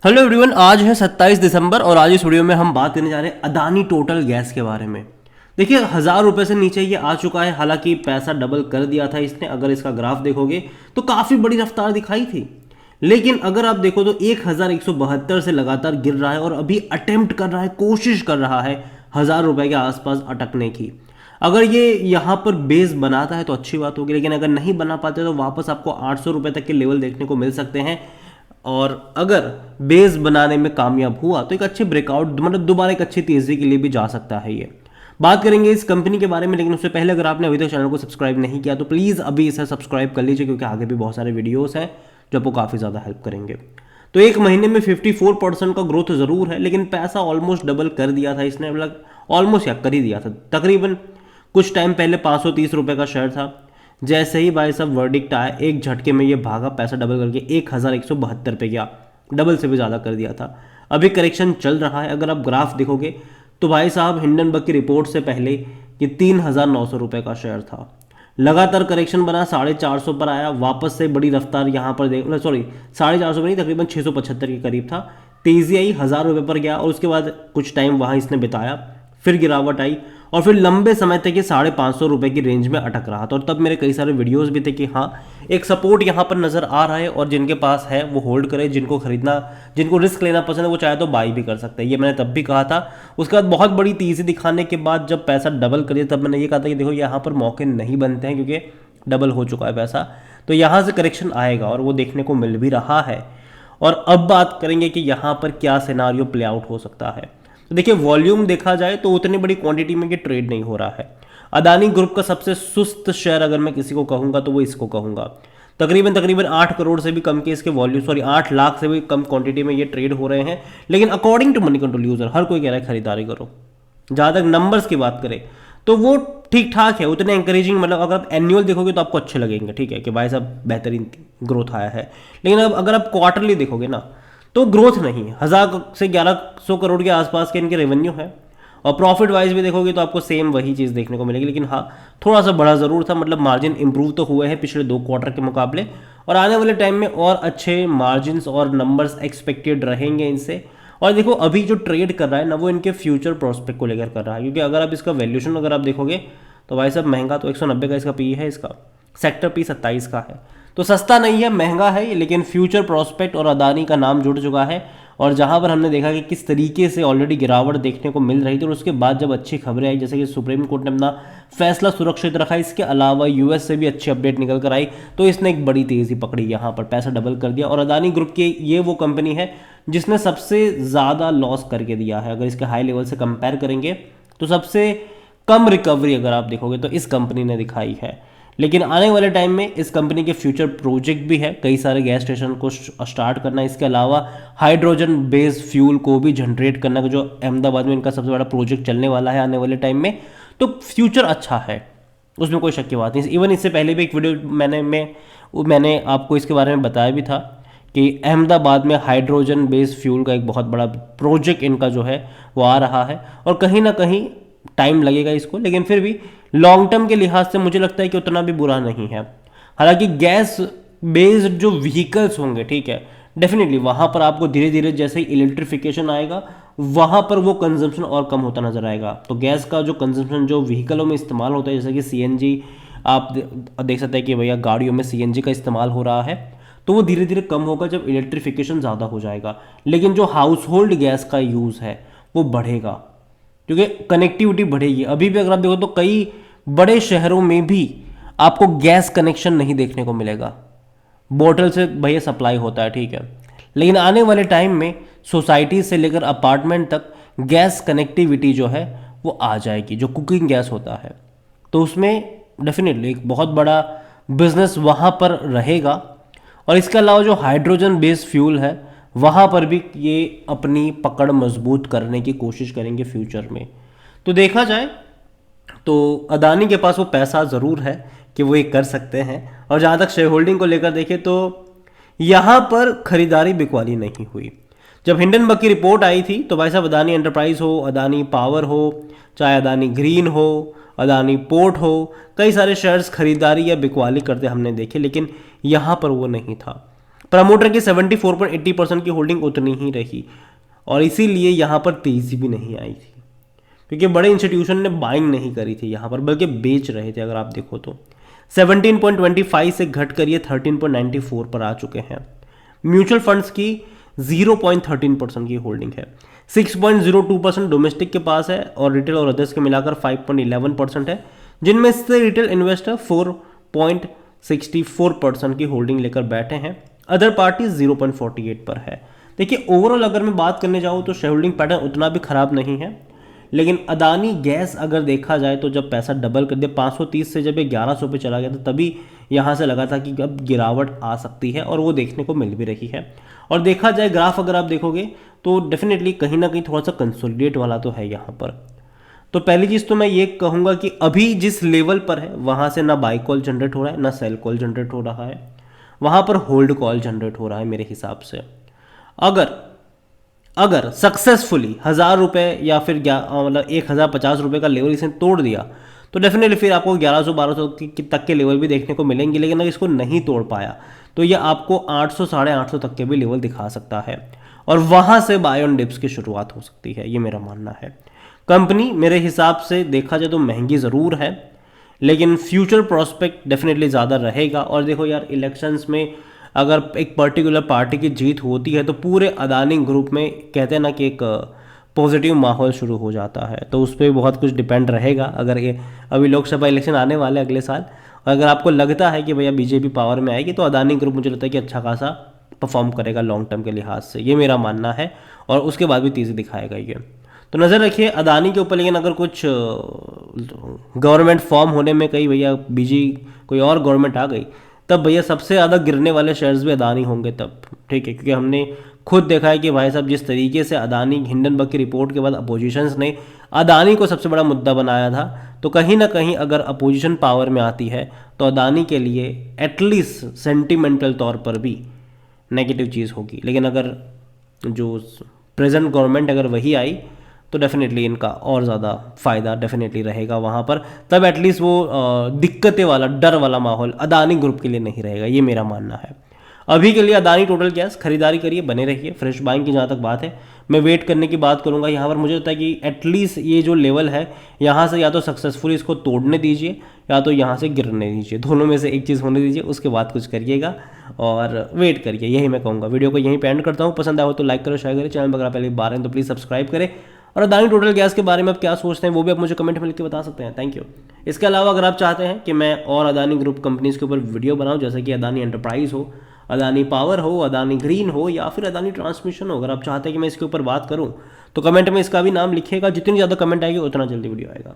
Hello everyone, आज है 27 दिसंबर और आज इस वीडियो में हम बात करने जा रहे हैं अदानी टोटल गैस के बारे में। देखिए, 1000 रुपये से नीचे ये आ चुका है। हालांकि पैसा डबल कर दिया था इसने। अगर इसका ग्राफ देखोगे तो काफ़ी बड़ी रफ्तार दिखाई थी, लेकिन अगर आप देखो तो 1172 से लगातार गिर रहा है और अभी अटेम्प्ट कर रहा है, कोशिश कर रहा है 1000 रुपये के आसपास अटकने की। अगर ये यहाँ पर बेस बनाता है तो अच्छी बात होगी, लेकिन अगर नहीं बना पाते तो वापस आपको 800 रुपये तक के लेवल देखने को मिल सकते हैं। और अगर बेस बनाने में कामयाब हुआ तो एक अच्छे ब्रेकआउट, मतलब दोबारा एक अच्छी तेजी के लिए भी जा सकता है। ये बात करेंगे इस कंपनी के बारे में, लेकिन उससे पहले अगर आपने अभी तक चैनल को सब्सक्राइब नहीं किया तो प्लीज़ अभी इसे सब्सक्राइब कर लीजिए, क्योंकि आगे भी बहुत सारे वीडियोस हैं जो आपको काफ़ी ज़्यादा हेल्प करेंगे। तो एक महीने में 54% का ग्रोथ ज़रूर है, लेकिन पैसा ऑलमोस्ट डबल कर दिया था इसने, मतलब ऑलमोस्ट या कर ही दिया था। तकरीबन कुछ टाइम पहले 530 रुपये का शेयर था। जैसे ही भाई साहब वर्डिक्ट आया, एक झटके में ये भागा, पैसा डबल करके 1172 पे गया, डबल से भी ज़्यादा कर दिया था। अभी करेक्शन चल रहा है। अगर आप ग्राफ देखोगे तो भाई साहब हिंडनबर्ग की रिपोर्ट से पहले ये 3900 रुपये का शेयर था। लगातार करेक्शन बना, 450 पर आया, वापस से बड़ी रफ्तार यहाँ पर देख, सॉरी 450 पर नहीं, तकरीबन 675 के करीब था। तेज़ी आई, 1000 रुपये पर गया और उसके बाद कुछ टाइम वहाँ इसने बिताया, फिर गिरावट आई और फिर लंबे समय तक ये 550 रुपये की रेंज में अटक रहा था। और तब मेरे कई सारे वीडियोस भी थे कि हाँ, एक सपोर्ट यहाँ पर नज़र आ रहा है और जिनके पास है वो होल्ड करे, जिनको खरीदना, जिनको रिस्क लेना पसंद है वो चाहे तो बाई भी कर सकते हैं। ये मैंने तब भी कहा था। उसके बाद बहुत बड़ी तेज़ी दिखाने के बाद जब पैसा डबल करिए तब मैंने ये कहा था कि देखो यहाँ पर मौके नहीं बनते हैं, क्योंकि डबल हो चुका है पैसा, तो यहाँ से करेक्शन आएगा और वो देखने को मिल भी रहा है। और अब बात करेंगे कि यहाँ पर क्या सिनारियो प्ले आउट हो सकता है। तो देखिए, वॉल्यूम देखा जाए तो उतनी बड़ी क्वांटिटी में ये ट्रेड नहीं हो रहा है। अदानी ग्रुप का सबसे सुस्त शेयर अगर मैं किसी को कहूंगा तो वो इसको कहूंगा। तकरीबन 8 करोड़ से भी कम के इसके वॉल्यूम, सॉरी 8 लाख से भी कम क्वांटिटी में ये ट्रेड हो रहे हैं। लेकिन according to Moneycontrol user हर कोई कह रहा है खरीदारी करो। जहां तक नंबर्स की बात करें तो वो ठीक ठाक है, उतने एंकरेजिंग, मतलब अगर आप एनुअल देखोगे तो आपको अच्छे लगेंगे, ठीक है कि भाई साहब बेहतरीन ग्रोथ आया है। लेकिन अब अगर आप क्वार्टरली देखोगे ना तो ग्रोथ नहीं है। 1000 से 1100 करोड़ के आसपास के इनके रेवेन्यू है और प्रॉफिट वाइज भी देखोगे तो आपको सेम वही चीज़ देखने को मिलेगी। लेकिन हाँ, थोड़ा सा बड़ा ज़रूर था, मतलब मार्जिन इंप्रूव तो हुए हैं पिछले 2 क्वार्टर के मुकाबले और आने वाले टाइम में और अच्छे मार्जिन और नंबर्स एक्सपेक्टेड रहेंगे इनसे। और देखो, अभी जो ट्रेड कर रहा है ना वो इनके फ्यूचर प्रोस्पेक्ट को लेकर कर रहा है, क्योंकि अगर आप इसका वैल्यूशन अगर आप देखोगे तो भाई साहब महंगा तो 190 का इसका पी है, इसका सेक्टर पी 27 का है, तो सस्ता नहीं है, महंगा है। लेकिन फ्यूचर प्रोस्पेक्ट और अदानी का नाम जुड़ चुका है। और जहां पर हमने देखा कि किस तरीके से ऑलरेडी गिरावट देखने को मिल रही थी और उसके बाद जब अच्छी खबरें आई, जैसे कि सुप्रीम कोर्ट ने अपना फैसला सुरक्षित रखा, इसके अलावा यूएस से भी अच्छी अपडेट निकल कर आई, तो इसने एक बड़ी तेज़ी पकड़ी, यहाँ पर पैसा डबल कर दिया। और अदानी ग्रुप की ये वो कंपनी है जिसने सबसे ज़्यादा लॉस करके दिया है। अगर इसके हाई लेवल से कंपेयर करेंगे तो सबसे कम रिकवरी अगर आप देखोगे तो इस कंपनी ने दिखाई है। लेकिन आने वाले टाइम में इस कंपनी के फ्यूचर प्रोजेक्ट भी है, कई सारे गैस स्टेशन को स्टार्ट करना, इसके अलावा हाइड्रोजन बेस्ड फ्यूल को भी जनरेट करना, जो अहमदाबाद में इनका सबसे बड़ा प्रोजेक्ट चलने वाला है आने वाले टाइम में। तो फ्यूचर अच्छा है, उसमें कोई शक की बात नहीं। इवन इससे पहले भी एक वीडियो मैंने आपको इसके बारे में बताया भी था कि अहमदाबाद में हाइड्रोजन बेस्ड फ्यूल का एक बहुत बड़ा प्रोजेक्ट इनका जो है वो आ रहा है और कहीं ना कहीं टाइम लगेगा इसको, लेकिन फिर भी लॉन्ग टर्म के लिहाज से मुझे लगता है कि उतना भी बुरा नहीं है। हालांकि गैस बेस्ड जो व्हीकल्स होंगे, ठीक है, डेफिनेटली वहाँ पर आपको धीरे धीरे जैसे ही इलेक्ट्रिफिकेशन आएगा वहाँ पर वो कंजम्पशन और कम होता नजर आएगा। तो गैस का जो कंजम्पशन जो व्हीकलों में इस्तेमाल होता है, जैसे कि सीएनजी, आप देख सकते हैं कि भैया गाड़ियों में सीएनजी का इस्तेमाल हो रहा है, तो वो धीरे धीरे कम होगा जब इलेक्ट्रिफिकेशन ज़्यादा हो जाएगा। लेकिन जो हाउस होल्ड गैस का यूज़ है वो बढ़ेगा, क्योंकि कनेक्टिविटी बढ़ेगी। अभी भी अगर आप देखो तो कई बड़े शहरों में भी आपको गैस कनेक्शन नहीं देखने को मिलेगा, बोतल से भैया सप्लाई होता है, ठीक है। लेकिन आने वाले टाइम में सोसाइटी से लेकर अपार्टमेंट तक गैस कनेक्टिविटी जो है वो आ जाएगी, जो कुकिंग गैस होता है, तो उसमें डेफिनेटली एक बहुत बड़ा बिजनेस वहाँ पर रहेगा। और इसके अलावा जो हाइड्रोजन बेस्ड फ्यूल है वहाँ पर भी ये अपनी पकड़ मजबूत करने की कोशिश करेंगे फ्यूचर में। तो देखा जाए तो अदानी के पास वो पैसा ज़रूर है कि वो ये कर सकते हैं। और जहाँ तक शेयर होल्डिंग को लेकर देखें तो यहाँ पर खरीदारी बिकवाली नहीं हुई। जब हिंडनबर्ग की रिपोर्ट आई थी तो भाई साहब अदानी एंटरप्राइज हो, अदानी पावर हो, चाहे अदानी ग्रीन हो, अदानी पोर्ट हो, कई सारे शेयर्स खरीदारी या बिकवाली करते हमने देखे, लेकिन यहाँ पर वो नहीं था। प्रमोटर की 74.80% की होल्डिंग उतनी ही रही और इसीलिए यहाँ पर तेजी भी नहीं आई थी, क्योंकि बड़े इंस्टीट्यूशन ने बाइंग नहीं करी थी यहाँ पर, बल्कि बेच रहे थे। अगर आप देखो तो 17.25 से घट कर ये 13.94 पर आ चुके हैं। म्यूचुअल फंड्स की 0.13% की होल्डिंग है, 6.02% डोमेस्टिक के पास है और रिटेल और अदर्स के मिलाकर 5.11% है, जिनमें से रिटेल इन्वेस्टर 4.64% की होल्डिंग लेकर बैठे हैं। अदर पार्टी 0.48 पर है। देखिए ओवरऑल अगर मैं बात करने जाऊँ तो शेयर होल्डिंग पैटर्न उतना भी खराब नहीं है, लेकिन अदानी गैस अगर देखा जाए तो जब पैसा डबल कर दिया 530 से जब ये 1100 पे चला गया था, तभी यहाँ से लगा था कि अब गिरावट आ सकती है और वो देखने को मिल भी रही है। और देखा जाए ग्राफ अगर आप देखोगे तो डेफिनेटली कहीं ना कहीं थोड़ा सा कंसोलिडेट वाला तो है यहाँ पर। तो पहली चीज़ तो मैं ये कहूँगा कि अभी जिस लेवल पर है वहाँ से ना बाई कॉल जनरेट हो रहा है ना सेल कॉल जनरेट हो रहा है, वहाँ पर होल्ड कॉल जनरेट हो रहा है मेरे हिसाब से। अगर सक्सेसफुली 1000 रुपये या फिर मतलब 1050 रुपये का लेवल इसने तोड़ दिया तो डेफिनेटली फिर आपको 1100-1200 तक के लेवल भी देखने को मिलेंगे, लेकिन अगर इसको नहीं तोड़ पाया तो ये आपको 800 850 तक के भी लेवल दिखा सकता है और वहाँ से बाय ऑन डिप्स की शुरुआत हो सकती है, ये मेरा मानना है। कंपनी मेरे हिसाब से देखा जाए तो महंगी ज़रूर है, लेकिन फ्यूचर प्रोस्पेक्ट डेफिनेटली ज़्यादा रहेगा। और देखो यार, इलेक्शंस में अगर एक पर्टिकुलर पार्टी की जीत होती है तो पूरे अदानी ग्रुप में कहते हैं ना कि एक पॉजिटिव माहौल शुरू हो जाता है, तो उस पर बहुत कुछ डिपेंड रहेगा। अगर ये अभी लोकसभा इलेक्शन आने वाले अगले साल, और अगर आपको लगता है कि भैया बीजेपी पावर में आएगी तो अदानी ग्रुप मुझे लगता है कि अच्छा खासा परफॉर्म करेगा लॉन्ग टर्म के लिहाज से, ये मेरा मानना है, और उसके बाद भी तेज़ी दिखाएगा ये। तो नज़र रखिए अदानी के ऊपर। लेकिन अगर कुछ गवर्नमेंट फॉर्म होने में कहीं भैया बीजी कोई और गवर्नमेंट आ गई, तब भैया सबसे ज़्यादा गिरने वाले शेयर्स भी अदानी होंगे तब, ठीक है। क्योंकि हमने खुद देखा है कि भाई साहब जिस तरीके से अदानी हिंडनबर्ग की रिपोर्ट के बाद अपोजिशंस ने अदानी को सबसे बड़ा मुद्दा बनाया था, तो कहीं ना कहीं अगर अपोजिशन पावर में आती है तो अदानी के लिए एटलीस्ट सेंटिमेंटल तौर पर भी नेगेटिव चीज़ होगी। लेकिन अगर जो प्रेजेंट गवर्नमेंट अगर वही आई तो डेफिनेटली इनका और ज़्यादा फ़ायदा डेफिनेटली रहेगा वहाँ पर, तब एटलीस्ट वो दिक्कतें वाला डर वाला माहौल अदानी ग्रुप के लिए नहीं रहेगा, ये मेरा मानना है। अभी के लिए अदानी टोटल गैस खरीदारी करिए, बने रहिए। फ्रेश बाइंग की जहाँ तक बात है, मैं वेट करने की बात करूँगा। यहाँ पर मुझे लगता है कि एटलीस्ट ये जो लेवल है यहाँ से या तो सक्सेसफुली इसको तोड़ने दीजिए या तो यहाँ से गिरने दीजिए, दोनों में से एक चीज़ होने दीजिए, उसके बाद कुछ करिएगा और वेट करिए, यही मैं कहूँगा। वीडियो को यहीं पे एंड करता हूँ। पसंद आया हो तो लाइक करो, शेयर करें, चैनल पर अगर पहले बार हैं तो प्लीज़ सब्सक्राइब करें। और अदानी टोटल गैस के बारे में आप क्या सोचते हैं वो भी आप मुझे कमेंट में लिख के बता सकते हैं। Thank you. इसके अलावा अगर आप चाहते हैं कि मैं और अदानी ग्रुप कंपनीज़ के ऊपर वीडियो बनाऊं, जैसे कि अदानी एंटरप्राइज हो, अदानी पावर हो, अदानी ग्रीन हो या फिर अदानी ट्रांसमिशन हो, अगर आप चाहते हैं कि मैं इसके ऊपर बात करूं तो कमेंट में इसका भी नाम लिखिएगा। जितनी ज़्यादा कमेंट आएगी उतना जल्दी वीडियो आएगा।